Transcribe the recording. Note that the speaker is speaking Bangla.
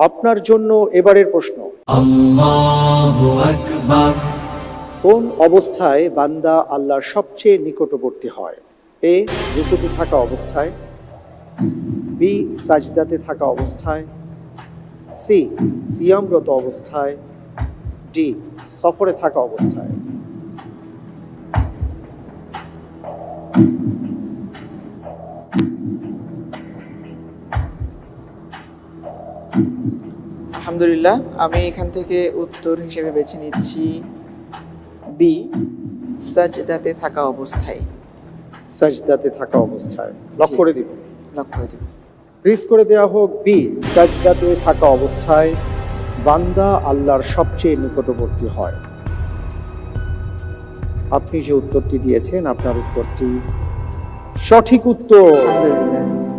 আপনার জন্য এবারের প্রশ্ন, আল্লাহু আকবার। কোন অবস্থায় বান্দা আল্লাহর সবচেয়ে নিকটবর্তী হয়? এ, রুকুতে থাকা অবস্থায়, বি, সাজদাতে থাকা অবস্থায়, সি, সিয়ামরত অবস্থায়, ডি, সফরে থাকা অবস্থায়। আলহামদুলিল্লাহ, আমি এখান থেকে উত্তর হিসেবে বেছে নিচ্ছি বি, সাজদাতে থাকা অবস্থায়। সাজদাতে থাকা অবস্থায় লক জি। করে দিব। লক্ষ্য করে দেব। ফ্রিজ করে দেওয়া হোক বি, সাজদাতে থাকা অবস্থায় বান্দা আল্লাহর সবচেয়ে নিকটবর্তী হয়। আপনি যে উত্তরটি দিয়েছেন আপনার উত্তরটি সঠিক উত্তর। আলহামদুলিল্লাহ।